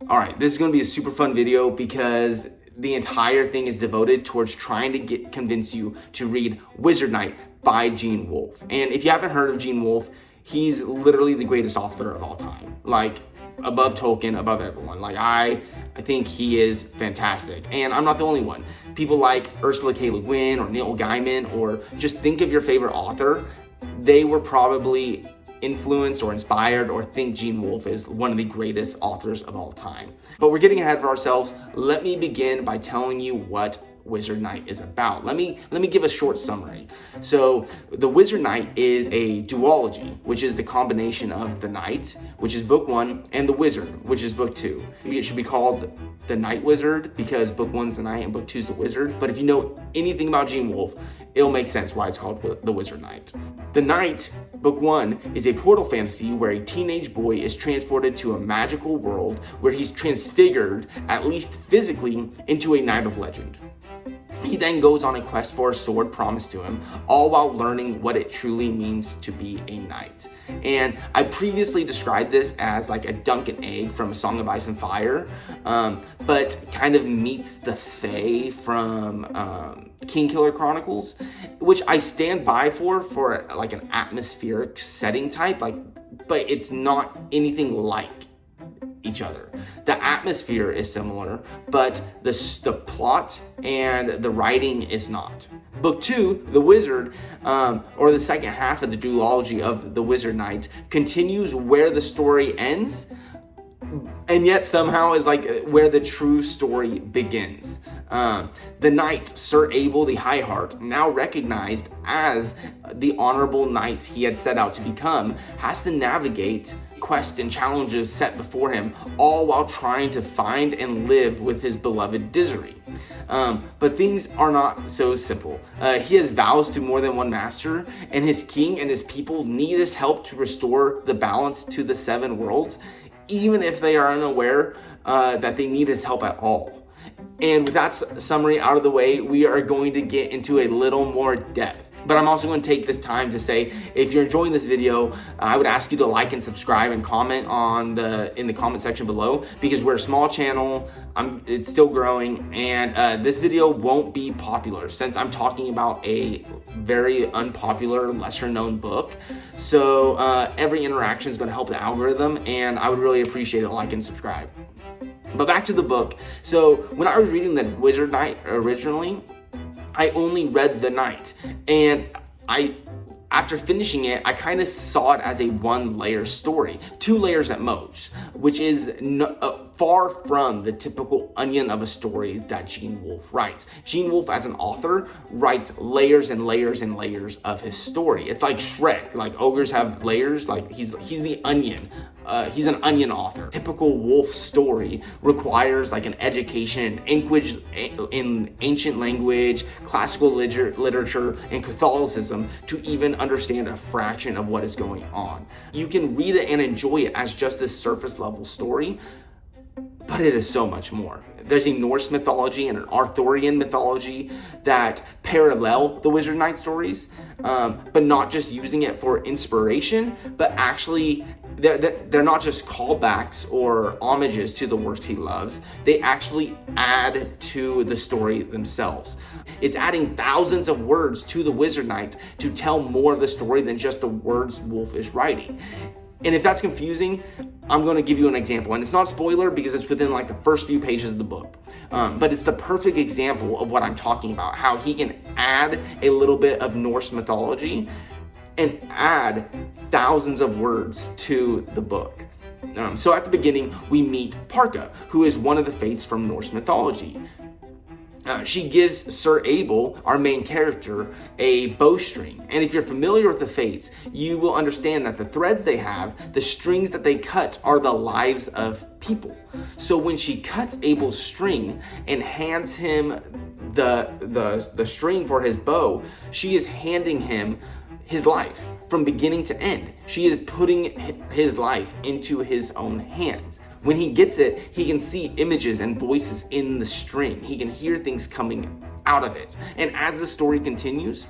All right, this is going to be a super fun video because the entire thing is devoted towards trying to convince you to read WizardKnight by Gene Wolfe. And if you haven't heard of Gene Wolfe, he's literally the greatest author of all time. Like, above Tolkien, above everyone. Like, I think he is fantastic. And I'm not the only one. People like Ursula K. Le Guin or Neil Gaiman, or just think of your favorite author. They were probably influenced or inspired or think Gene Wolfe is one of the greatest authors of all time. But we're getting ahead of ourselves. Let me begin by telling you what WizardKnight is about. Let me give a short summary. So the WizardKnight is a duology, which is the combination of the Knight, which is book 1, and the Wizard, which is book 2. Maybe it should be called the Night Wizard because book 1's the Knight and book 2's the Wizard. But if you know anything about Gene Wolfe, it'll make sense why it's called the WizardKnight. The Knight, book 1, is a portal fantasy where a teenage boy is transported to a magical world where he's transfigured, at least physically, into a knight of legend. He then goes on a quest for a sword promised to him, all while learning what it truly means to be a knight. And I previously described this as like a dunk and egg from A Song of Ice and Fire, but kind of meets the Fae from Kingkiller Chronicles, which I stand by for like an atmospheric setting type, but it's not anything like each other. The atmosphere is similar, but the plot and the writing is not. Book 2, The Wizard, or the second half of the duology of the WizardKnight, continues where the story ends, and yet somehow is like where the true story begins. The knight, Sir Abel the Highheart, now recognized as the honorable knight he had set out to become, has to navigate quests and challenges set before him, all while trying to find and live with his beloved Dissery. But things are not so simple. He has vows to more than one master, and his king and his people need his help to restore the balance to the 7 worlds, even if they are unaware that they need his help at all. And with that summary out of the way, we are going to get into a little more depth. But I'm also going to take this time to say, if you're enjoying this video, I would ask you to like and subscribe and comment in the comment section below, because we're a small channel. It's still growing, and this video won't be popular since I'm talking about a very unpopular, lesser known book. So every interaction is going to help the algorithm, and I would really appreciate a like and subscribe. But back to the book. So when I was reading the WizardKnight originally, I only read the Knight, and after finishing it, I kind of saw it as a 1-layer story, 2 layers at most, which is far from the typical onion of a story that Gene Wolfe writes. Gene Wolfe, as an author, writes layers and layers and layers of his story. It's like Shrek, like ogres have layers, like he's the onion. He's an onion author. Typical Wolfe story requires like an education in ancient language, classical literature, and Catholicism to even understand a fraction of what is going on. You can read it and enjoy it as just a surface level story, but it is so much more. There's a Norse mythology and an Arthurian mythology that parallel the WizardKnight stories, but not just using it for inspiration, but actually they're not just callbacks or homages to the works he loves. They actually add to the story themselves. It's adding thousands of words to the WizardKnight to tell more of the story than just the words Wolfe is writing. And if that's confusing, I'm going to give you an example. And it's not a spoiler because it's within like the first few pages of the book. But it's the perfect example of what I'm talking about, how he can add a little bit of Norse mythology and add thousands of words to the book. So at the beginning, we meet Parka, who is one of the fates from Norse mythology. She gives Sir Abel, our main character, a bowstring. And if you're familiar with the Fates, you will understand that the threads they have, the strings that they cut, are the lives of people. So when she cuts Abel's string and hands him the string for his bow, she is handing him his life from beginning to end. She is putting his life into his own hands. When he gets it, he can see images and voices in the string. He can hear things coming out of it. And as the story continues,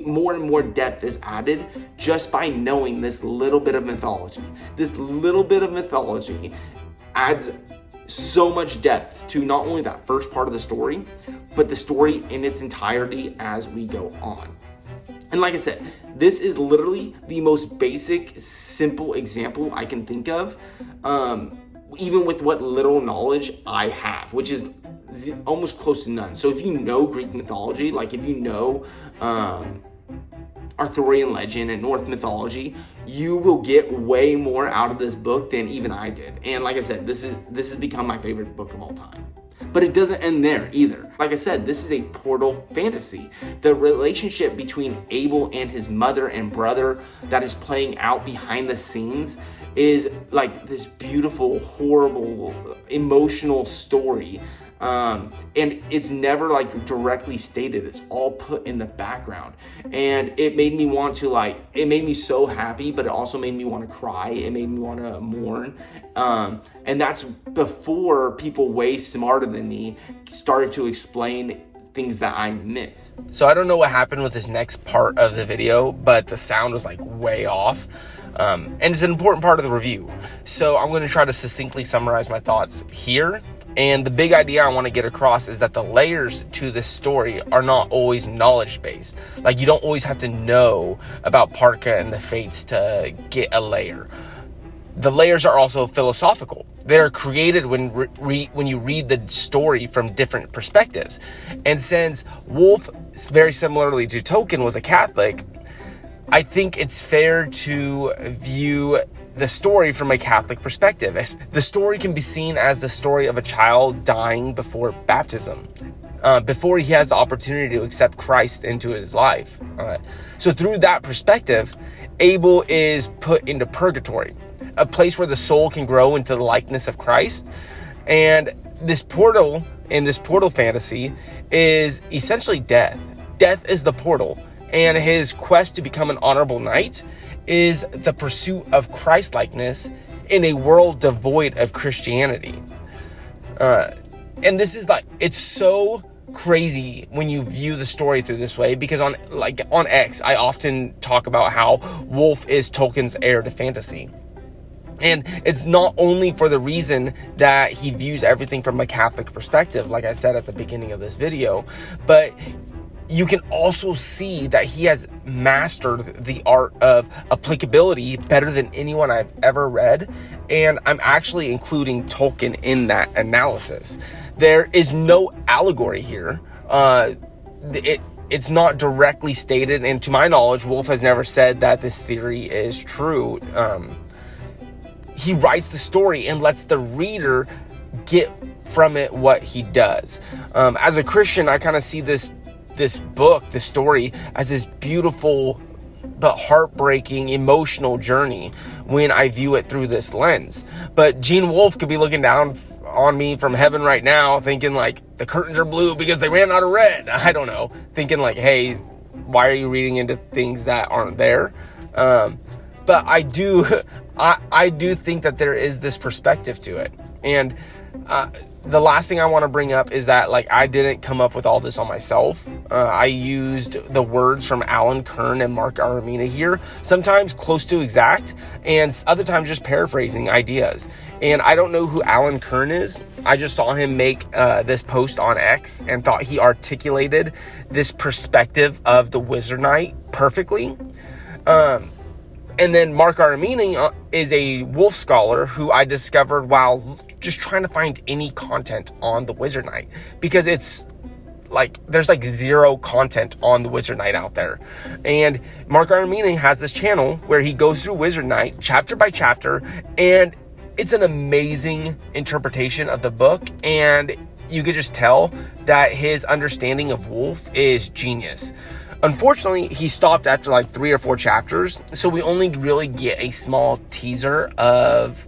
more and more depth is added just by knowing this little bit of mythology. This little bit of mythology adds so much depth to not only that first part of the story, but the story in its entirety as we go on. And like I said, this is literally the most basic, simple example I can think of, even with what little knowledge I have, which is almost close to none. So if you know Greek mythology, like if you know Arthurian legend and Norse mythology, you will get way more out of this book than even I did. And like I said, this has become my favorite book of all time. But it doesn't end there either. Like I said, this is a portal fantasy. The relationship between Abel and his mother and brother that is playing out behind the scenes is like this beautiful, horrible, emotional story. And it's never like directly stated. It's all put in the background. And it made me want to it made me so happy, but it also made me want to cry. It made me want to mourn. And that's before people way smarter than me started to explain things that I missed. So I don't know what happened with this next part of the video, but the sound was like way off. And it's an important part of the review. So I'm going to try to succinctly summarize my thoughts here. And the big idea I want to get across is that the layers to this story are not always knowledge-based. Like, you don't always have to know about Parka and the Fates to get a layer. The layers are also philosophical. They're created when you read the story from different perspectives. And since Wolfe, very similarly to Tolkien, was a Catholic, I think it's fair to view the story from a Catholic perspective. The story can be seen as the story of a child dying before baptism, before he has the opportunity to accept Christ into his life. So through that perspective, Abel is put into purgatory, a place where the soul can grow into the likeness of Christ. And this portal, in this portal fantasy, is essentially death. Death is the portal, and his quest to become an honorable knight is the pursuit of Christ-likeness in a world devoid of Christianity. And this is it's so crazy when you view the story through this way, because on X, I often talk about how Wolfe is Tolkien's heir to fantasy. And it's not only for the reason that he views everything from a Catholic perspective, like I said at the beginning of this video, but you can also see that he has mastered the art of applicability better than anyone I've ever read. And I'm actually including Tolkien in that analysis. There is no allegory here. It's not directly stated. And to my knowledge, Wolfe has never said that this theory is true. He writes the story and lets the reader get from it what he does. As a Christian, I kind of see this book, this story, as this beautiful but heartbreaking emotional journey when I view it through this lens. But Gene Wolfe could be looking down on me from heaven right now thinking the curtains are blue because they ran out of red. I don't know. Thinking hey, why are you reading into things that aren't there? But I do think that there is this perspective to it. And the last thing I want to bring up is that I didn't come up with all this on myself. I used the words from Alan Kern and Mark Aramina here, sometimes close to exact, and other times just paraphrasing ideas. And I don't know who Alan Kern is. I just saw him make this post on X and thought he articulated this perspective of the WizardKnight perfectly. And then Mark Aramina is a Wolfe scholar who I discovered while just trying to find any content on the WizardKnight, because it's there's zero content on the WizardKnight out there. And Mark Aramina has this channel where he goes through WizardKnight chapter by chapter, and it's an amazing interpretation of the book, and you could just tell that his understanding of Wolfe is genius. Unfortunately, he stopped after 3 or 4 chapters, so we only really get a small teaser of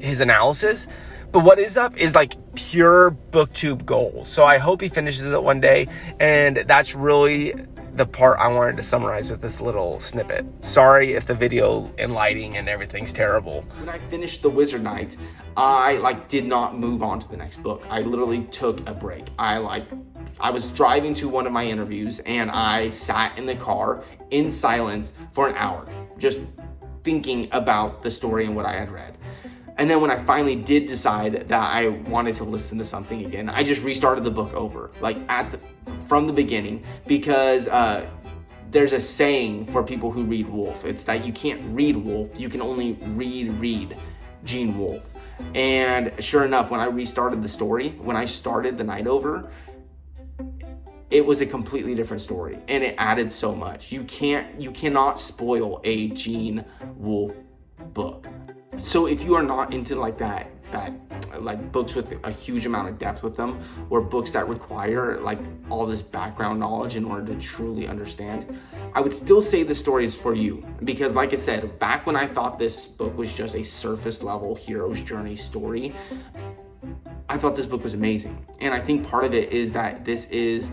his analysis. But what is up is pure booktube gold. So I hope he finishes it one day, and that's really the part I wanted to summarize with this little snippet. Sorry if the video and lighting and everything's terrible. When I finished the WizardKnight, I did not move on to the next book. I literally took a break. I was driving to one of my interviews, and I sat in the car in silence for an hour, just thinking about the story and what I had read. And then when I finally did decide that I wanted to listen to something again, I just restarted the book over, like from the beginning, because there's a saying for people who read Wolfe. It's that you can't read Wolfe, you can only reread Gene Wolfe. And sure enough, when I restarted the story, when I started the night over, it was a completely different story, and it added so much. You cannot spoil a Gene Wolfe book. So if you are not into like that like books with a huge amount of depth with them, or books that require like all this background knowledge in order to truly understand, I would still say the story is for you. Because like I said, back when I thought this book was just a surface level hero's journey story, I thought this book was amazing. And I think part of it is that this is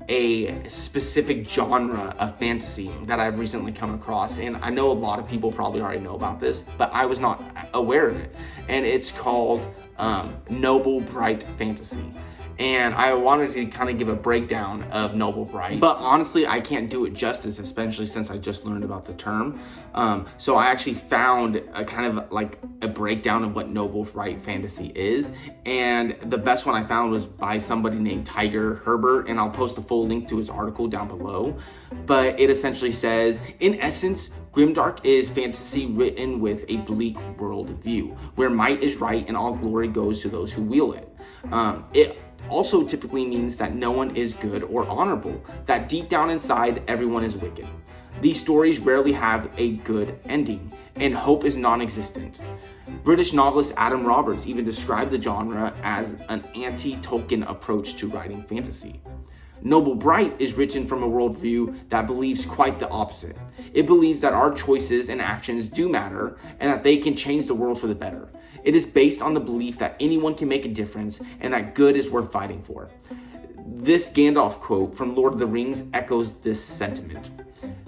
a specific genre of fantasy that I've recently come across. And I know a lot of people probably already know about this, but I was not aware of it. And it's called Noblebright fantasy. And I wanted to kind of give a breakdown of Noblebright, but honestly, I can't do it justice, especially since I just learned about the term. So I actually found a kind of like a breakdown of what Noblebright fantasy is. And the best one I found was by somebody named Tiger Herbert, and I'll post a full link to his article down below. But it essentially says, in essence, grimdark is fantasy written with a bleak world view, where might is right and all glory goes to those who wield it. It also typically means that no one is good or honorable, that deep down inside, everyone is wicked. These stories rarely have a good ending, and hope is non-existent. British novelist Adam Roberts even described the genre as an anti-Tolkien approach to writing fantasy. Noblebright is written from a worldview that believes quite the opposite. It believes that our choices and actions do matter, and that they can change the world for the better. It is based on the belief that anyone can make a difference and that good is worth fighting for. This Gandalf quote from Lord of the Rings echoes this sentiment.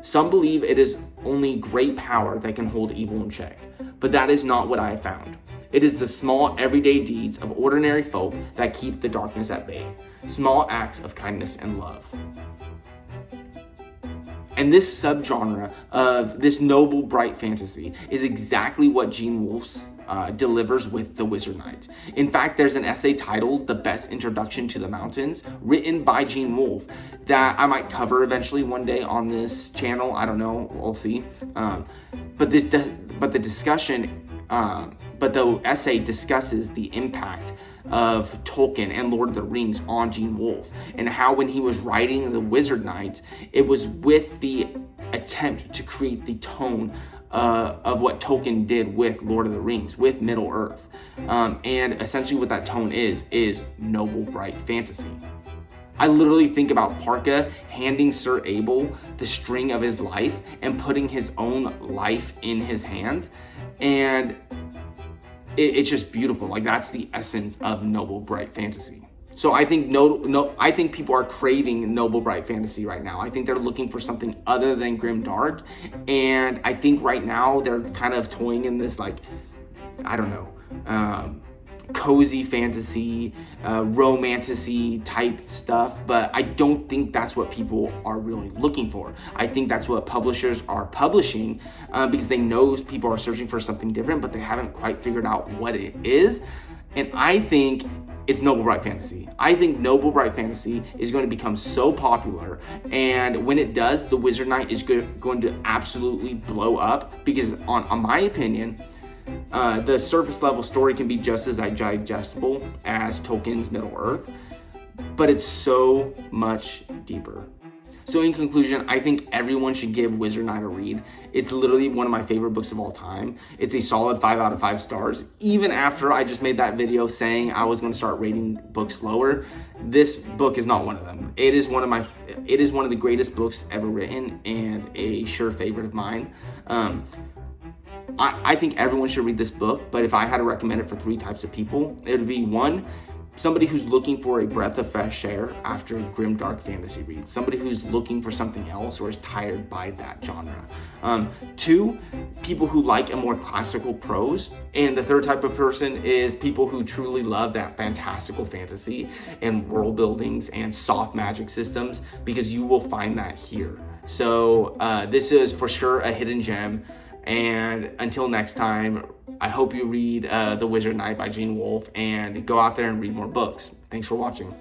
Some believe it is only great power that can hold evil in check, but that is not what I have found. It is the small everyday deeds of ordinary folk that keep the darkness at bay. Small acts of kindness and love. And this subgenre of this Noblebright fantasy is exactly what Gene Wolfe delivers with the WizardKnight. In fact, there's an essay titled The Best Introduction to the Mountains, written by Gene Wolfe, that I might cover eventually one day on this channel. I don't know, we'll see. But the essay discusses the impact of Tolkien and Lord of the Rings on Gene Wolfe, and how when he was writing the WizardKnight, it was with the attempt to create the tone of what Tolkien did with Lord of the Rings, with Middle Earth. And essentially what that tone is Noblebright fantasy. I literally think about Parka handing Sir Abel the string of his life and putting his own life in his hands. And it's just beautiful. Like, that's the essence of Noblebright fantasy. So I think I think people are craving Noblebright fantasy right now. I think they're looking for something other than grimdark, and I think right now they're kind of toying in this, like, I don't know, cozy fantasy, romantasy type stuff, but I don't think that's what people are really looking for. I think that's what publishers are publishing because they know people are searching for something different, but they haven't quite figured out what it is. And I think it's Noblebright fantasy. I think Noblebright fantasy is going to become so popular, and when it does, the WizardKnight is going to absolutely blow up, because on my opinion, the surface level story can be just as digestible as Tolkien's Middle Earth, but it's so much deeper. So in conclusion, I think everyone should give WizardKnight a read. It's literally one of my favorite books of all time. It's a solid 5 out of 5 stars. Even after I just made that video saying I was going to start rating books lower, this book is not one of them. It is one of the greatest books ever written, and a sure favorite of mine. I think everyone should read this book, but if I had to recommend it for 3 types of people, it would be 1, somebody who's looking for a breath of fresh air after grimdark fantasy read. Somebody who's looking for something else or is tired by that genre. 2, people who like a more classical prose. And the 3rd type of person is people who truly love that fantastical fantasy and world buildings and soft magic systems, because you will find that here. So this is for sure a hidden gem. And until next time, I hope you read The WizardKnight by Gene Wolfe and go out there and read more books. Thanks for watching.